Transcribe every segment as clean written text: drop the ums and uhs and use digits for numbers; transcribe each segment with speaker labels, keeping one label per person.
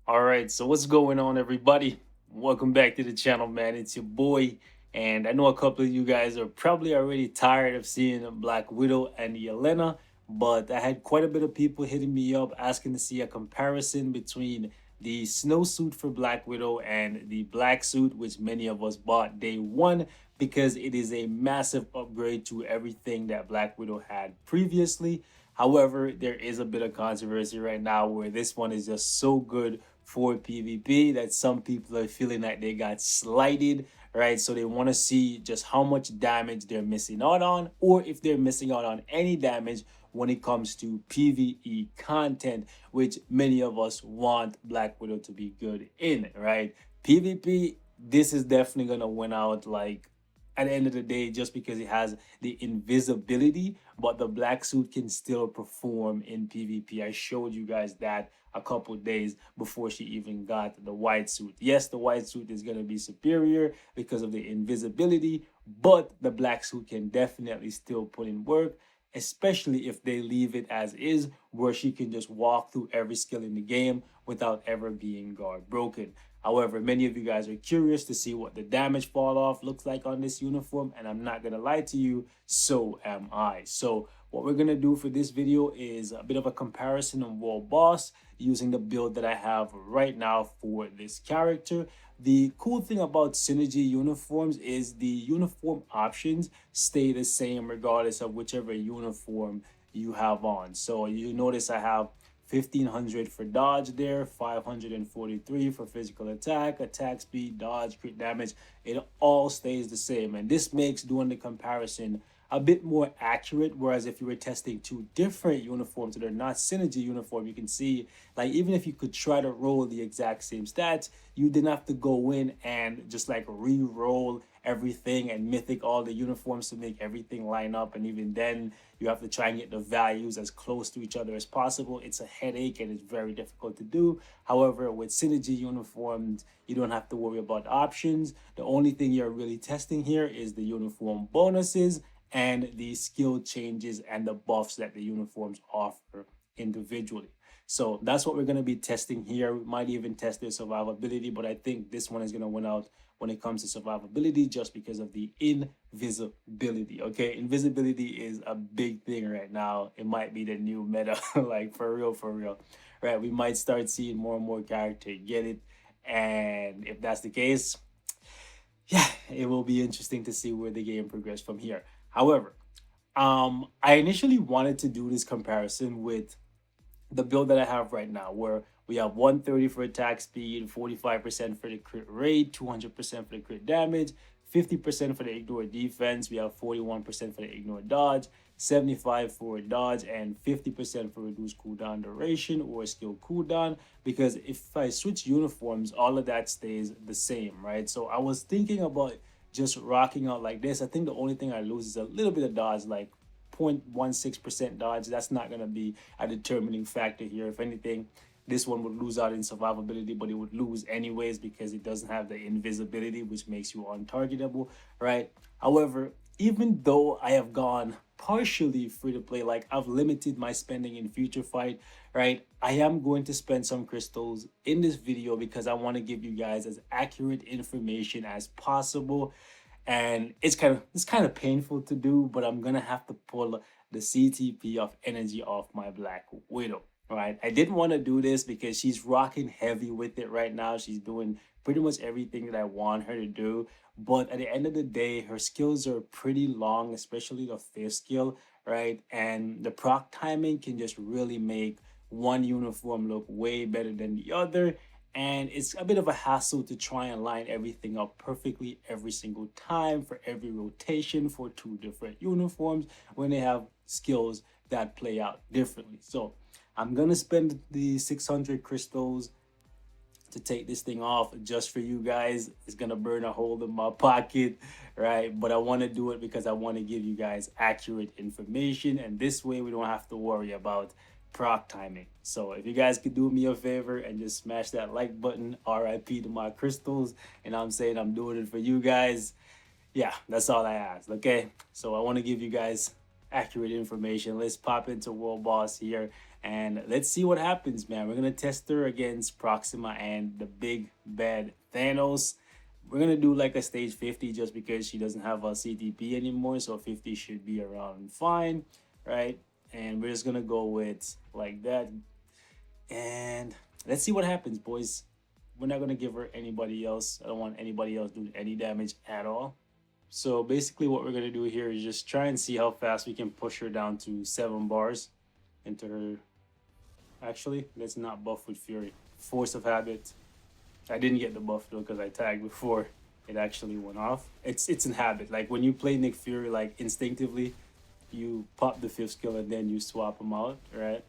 Speaker 1: All right, so what's going on, everybody? Welcome back to the channel, man. It's your boy, and I know a couple of you guys are probably already tired of seeing Black Widow and Yelena, but I had quite a bit of people hitting me up asking to see a comparison between the snowsuit for Black Widow and the black suit, which many of us bought day one because it is a massive upgrade to everything that Black Widow had previously. However, there is a bit of controversy right now where this one is just so good for PvP that some people are feeling like they got slighted, right? So they want to see just how much damage they're missing out on, or if they're missing out on any damage when it comes to PvE content, which many of us want Black Widow to be good in, right? PvP, this is definitely gonna win out like at the end of the day just because it has the invisibility, but the black suit can still perform in PvP. I showed you guys that a couple days before she even got the white suit. Yes, the white suit is going to be superior because of the invisibility, but the black suit can definitely still put in work, especially if they leave it as is, where she can just walk through every skill in the game without ever being guard broken. However, many of you guys are curious to see what the damage fall off looks like on this uniform, and I'm not gonna lie to you, so am I. So what we're gonna do for this video is a bit of a comparison of World Boss using the build that I have right now for this character. The cool thing about Synergy uniforms is the uniform options stay the same regardless of whichever uniform you have on. So you notice I have 1500 for dodge there, 543 for physical attack speed, dodge, crit damage. It all stays the same. And this makes doing the comparison a bit more accurate. Whereas if you were testing two different uniforms that are not synergy uniform, you can see like even if you could try to roll the exact same stats, you didn't have to go in and just like re-roll everything and mythic all the uniforms to make everything line up. And even then, you have to try and get the values as close to each other as possible. It's a headache and it's very difficult to do. However, with synergy uniforms, you don't have to worry about options. The only thing you're really testing here is the uniform bonuses and the skill changes and the buffs that the uniforms offer individually. So that's what we're going to be testing here. We might even test their survivability, but I think this one is going to win out when it comes to survivability just because of the invisibility. Okay, invisibility is a big thing right now. It might be the new meta, like for real, for real. Right, we might start seeing more and more characters get it, and if that's the case, yeah, it will be interesting to see where the game progresses from here. However, I initially wanted to do this comparison with the build that I have right now, where we have 130 for attack speed, 45% for the crit rate, 200% for the crit damage, 50% for the ignore defense. We have 41% for the ignore dodge, 75 for dodge, and 50% for reduced cooldown duration or skill cooldown. Because if I switch uniforms, all of that stays the same, right? So I was thinking about just rocking out like this. I think the only thing I lose is a little bit of dodge, like 0.16% dodge. That's not going to be a determining factor here. If anything, this one would lose out in survivability, but it would lose anyways because it doesn't have the invisibility, which makes you untargetable, right? However, even though I have gone partially free to play, like I've limited my spending in future fight, right? I am going to spend some crystals in this video because I want to give you guys as accurate information as possible, and it's kind of painful to do, but I'm gonna have to pull the CTP of energy off my Black Widow. Right, I didn't want to do this because she's rocking heavy with it right now. She's doing pretty much everything that I want her to do, but at the end of the day, her skills are pretty long, especially the fifth skill, right? And the proc timing can just really make one uniform look way better than the other, and it's a bit of a hassle to try and line everything up perfectly every single time for every rotation for two different uniforms when they have skills that play out differently. So I'm gonna spend the 600 crystals to take this thing off just for you guys. It's gonna burn a hole in my pocket, right? But I want to do it because I want to give you guys accurate information, and this way we don't have to worry about proc timing. So if you guys could do me a favor and just smash that like button, RIP to my crystals, and I'm saying I'm doing it for you guys. Yeah, that's all I ask. Okay, so I want to give you guys accurate information. Let's pop into World Boss here and let's see what happens, man. We're gonna test her against Proxima and the big bad Thanos. We're gonna do like a stage 50 just because she doesn't have a CTP anymore, so 50 should be around fine, right? And we're just gonna go with like that. And let's see what happens, boys. We're not gonna give her anybody else. I don't want anybody else doing any damage at all. So basically what we're gonna do here is just try and see how fast we can push her down to 7 bars into her. Actually, let's not buff with Fury. Force of Habit. I didn't get the buff though because I tagged before it actually went off. It's in habit. Like when you play Nick Fury, like instinctively, you pop the 5th skill and then you swap them out, right?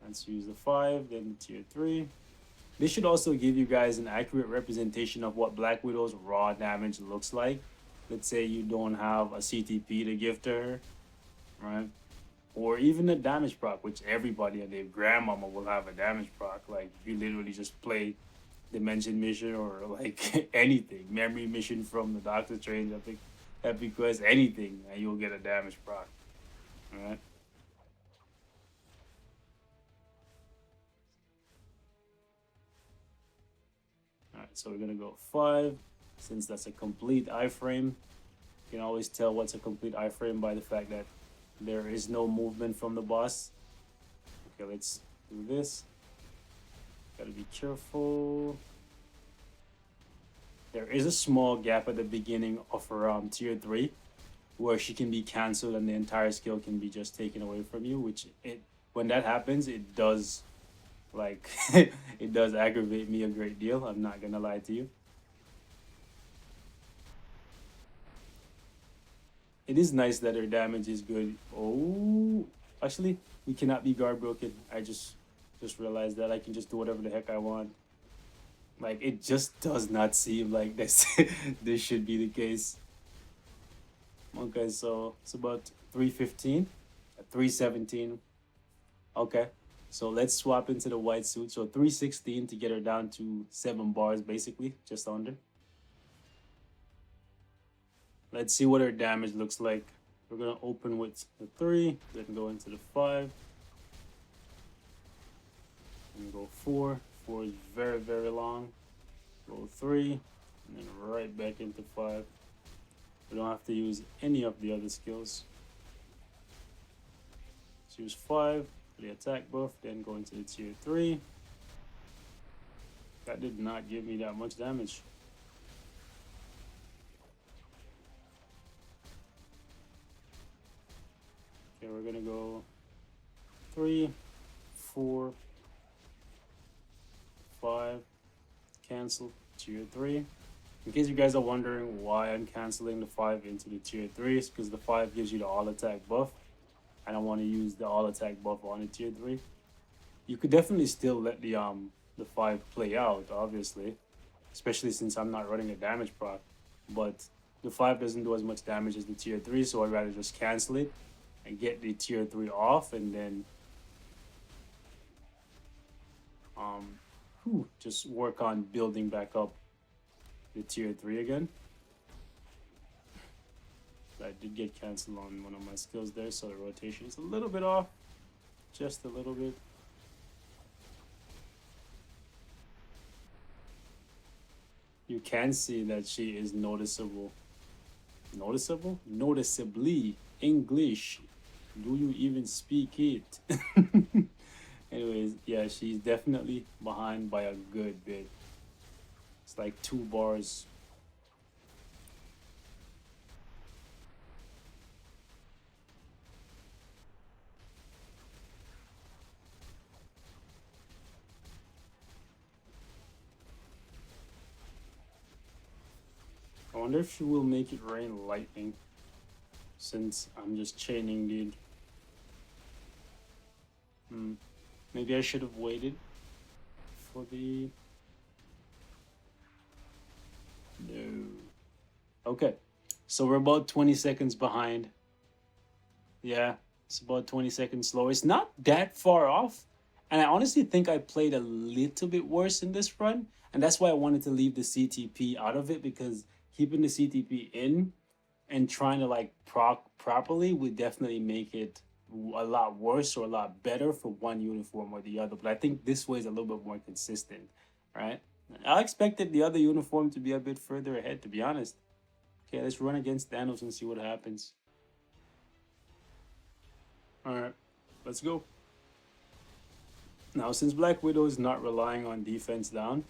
Speaker 1: Let's use the 5, then the tier 3. This should also give you guys an accurate representation of what Black Widow's raw damage looks like. Let's say you don't have a CTP to give to her, right? Or even a damage proc, which everybody and their grandmama will have a damage proc. Like you literally just play Dimension Mission or like anything, Memory Mission from the Doctor Strange, Epic Quest, anything, and you'll get a damage proc, all right? Alright, so we're gonna go 5. Since that's a complete iframe, you can always tell what's a complete iframe by the fact that there is no movement from the boss. Okay, let's do this. Gotta be careful. There is a small gap at the beginning of her tier 3 where she can be cancelled and the entire skill can be just taken away from you, which when that happens, it does like it does aggravate me a great deal. I'm not gonna lie to you. It is nice that her damage is good. Oh, actually, we cannot be guard broken. I just realized that I can just do whatever the heck I want. Like it just does not seem like this this should be the case. Okay, so it's about 315, 317. Okay. So let's swap into the white suit. So 316 to get her down to 7 bars, basically, just under. Let's see what her damage looks like. We're going to open with the 3, then go into the 5. And go 4. 4 is very, very long. Go 3, and then right back into 5. We don't have to use any of the other skills. Let's use 5. The attack buff, then go into the tier 3. That did not give me that much damage. Okay, we're gonna go 3, 4, 5, cancel, tier 3. In case you guys are wondering why I'm canceling the 5 into the tier 3, it's because the 5 gives you the all attack buff. I don't want to use the all attack buff on the tier 3. You could definitely still let the 5 play out, obviously, especially since I'm not running a damage proc. But the 5 doesn't do as much damage as the tier 3, so I'd rather just cancel it and get the tier 3 off, and then just work on building back up the tier 3 again. I did get cancelled on one of my skills there, so the rotation is a little bit off, just a little bit. You can see that she is noticeable. Noticeable? Noticeably. English. Do you even speak it? Anyways, yeah, she's definitely behind by a good bit. It's like 2 bars. I wonder if she will make it rain lightning, since I'm just chaining dude. Maybe I should have waited for the... No. Okay, so we're about 20 seconds behind. Yeah, it's about 20 seconds slower. It's not that far off. And I honestly think I played a little bit worse in this run. And that's why I wanted to leave the CTP out of it, because keeping the CTP in and trying to like properly would definitely make it a lot worse or a lot better for one uniform or the other. But I think this way is a little bit more consistent, right? I expected the other uniform to be a bit further ahead, to be honest. Okay, let's run against Thanos and see what happens. All right, let's go. Now, since Black Widow is not relying on defense down,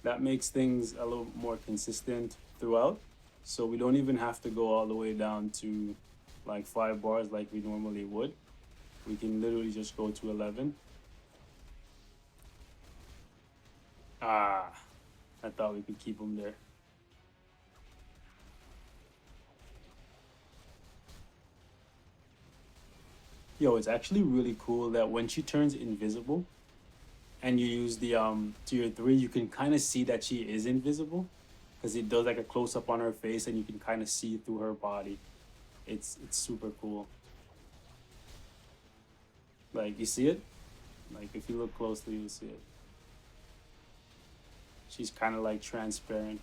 Speaker 1: that makes things a little more consistent throughout. So we don't even have to go all the way down to like 5 bars like we normally would. We can literally just go to 11. Ah, I thought we could keep him there. Yo, it's actually really cool that when she turns invisible and you use the tier 3, you can kind of see that she is invisible because it does like a close up on her face and you can kind of see through her body. It's super cool. Like, you see it? Like, if you look closely, you'll see it. She's kind of like transparent.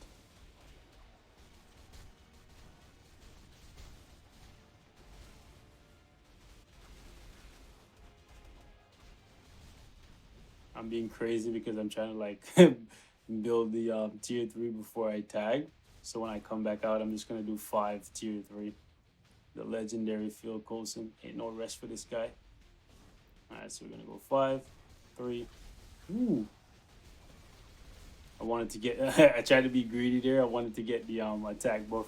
Speaker 1: I'm being crazy because I'm trying to like build the tier 3 before I tag. So when I come back out, I'm just gonna do 5 tier 3. The legendary Phil Coulson. Ain't no rest for this guy. Alright, so we're gonna go 5, 3. Ooh. I wanted to get I tried to be greedy there. I wanted to get the attack buff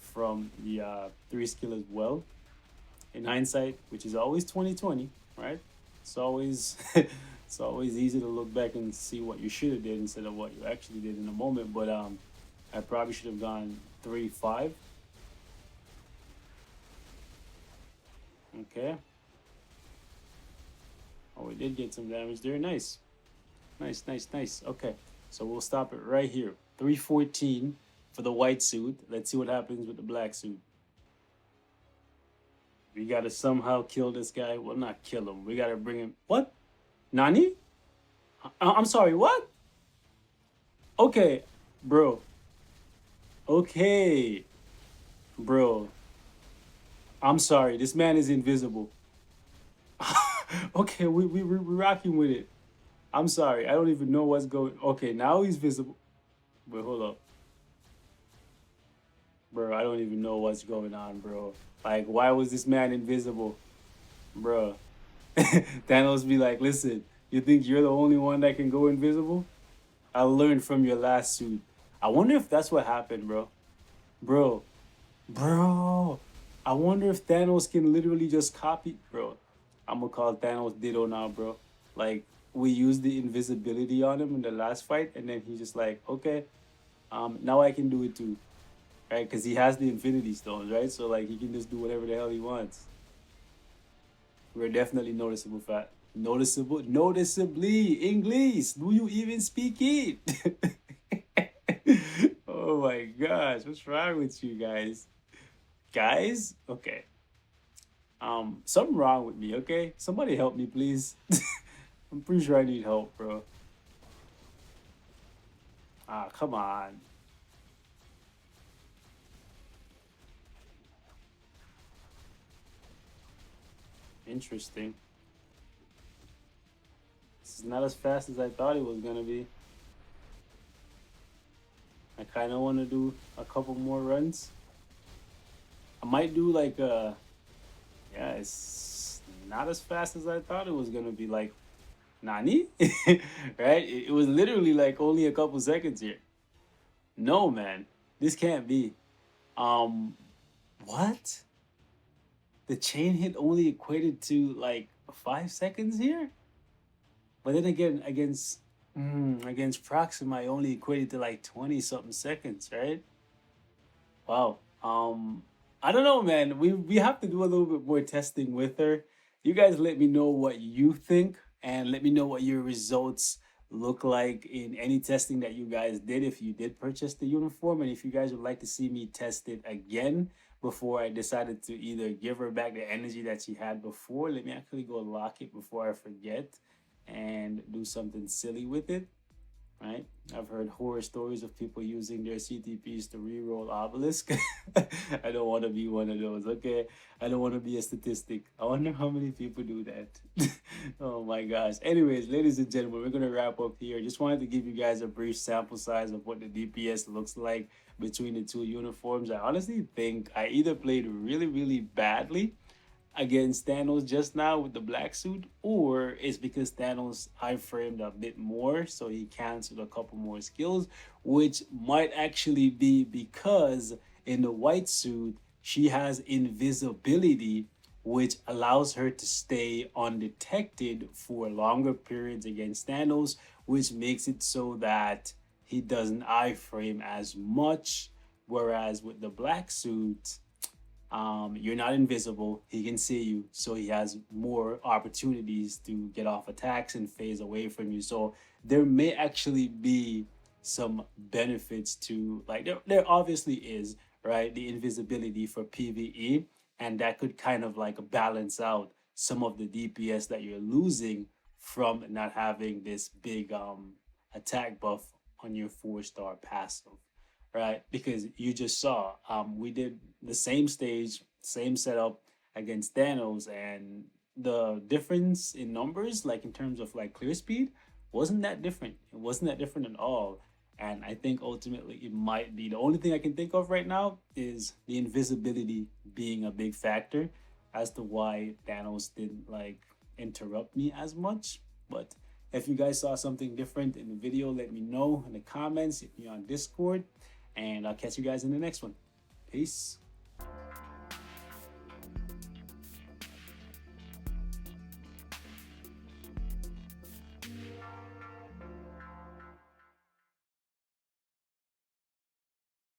Speaker 1: from the 3 skill as well. In hindsight, which is always 2020, right? It's always it's always easy to look back and see what you should have did instead of what you actually did in the moment. But I probably should have gone 3, 5. Okay. Oh, we did get some damage there. Nice. Nice, nice, nice. Okay. So we'll stop it right here. 314 for the white suit. Let's see what happens with the black suit. We gotta somehow kill this guy. Well, not kill him. We gotta bring him. What? Nani? I'm sorry. What? Okay, bro. Okay, bro. I'm sorry. This man is invisible. Okay, we're rocking with it. I'm sorry. I don't even know what's going. Okay, now he's visible. Wait, hold up, bro. I don't even know what's going on, bro. Like, why was this man invisible, bro? Thanos be like, listen, you think you're the only one that can go invisible? I learned from your last suit. I wonder if that's what happened, bro. Bro, bro. I wonder if Thanos can literally just copy, bro. I'm gonna call Thanos Ditto now, bro. Like, we used the invisibility on him in the last fight, and then he's just like, okay, now I can do it too, right? Because he has the Infinity Stones, right? So like, he can just do whatever the hell he wants. We're definitely noticeable, fat. Noticeable, noticeably English. Do you even speak it? Oh my gosh, what's wrong with you guys? Guys, okay. Something wrong with me, okay? Somebody help me, please. I'm pretty sure I need help, bro. Ah, come on. Interesting. This is not as fast as I thought it was gonna be. I kind of want to do a couple more runs. I might do like yeah, it's not as fast as I thought it was gonna be. Like, Nani? Right? It was literally like only a couple seconds here. No, man, this can't be. Um, what? The chain hit only equated to like 5 seconds here, but then again, against Proxima, I only equated to like 20 something seconds, right? Wow. I don't know, man. We have to do a little bit more testing with her. You guys let me know what you think and let me know what your results look like in any testing that you guys did if you did purchase the uniform, and if you guys would like to see me test it again before I decided to either give her back the energy that she had before. Let me actually go lock it before I forget and do something silly with it. right? I've heard horror stories of people using their CTPs to reroll obelisk. I don't want to be one of those, okay? I don't want to be a statistic. I wonder how many people do that. Oh my gosh. Anyways, ladies and gentlemen, we're going to wrap up here. Just wanted to give you guys a brief sample size of what the DPS looks like between the two uniforms. I honestly think I either played really, really badly against Thanos just now with the black suit, or it's because Thanos iframed a bit more, so he canceled a couple more skills, which might actually be because in the white suit, she has invisibility, which allows her to stay undetected for longer periods against Thanos, which makes it so that he doesn't iframe as much. Whereas with the black suit, you're not invisible. He can see you, so he has more opportunities to get off attacks and phase away from you. So there may actually be some benefits to, like, there obviously is, right, the invisibility for PvE, and that could kind of like balance out some of the DPS that you're losing from not having this big attack buff on your 4-star passive, right? Because you just saw, we did the same stage, same setup against Thanos, and the difference in numbers, like in terms of like clear speed, wasn't that different. It wasn't that different at all. And I think ultimately it might be the only thing I can think of right now is the invisibility being a big factor as to why Thanos didn't like interrupt me as much. But if you guys saw something different in the video, let me know in the comments. Hit me on Discord, and I'll catch you guys in the next one. Peace.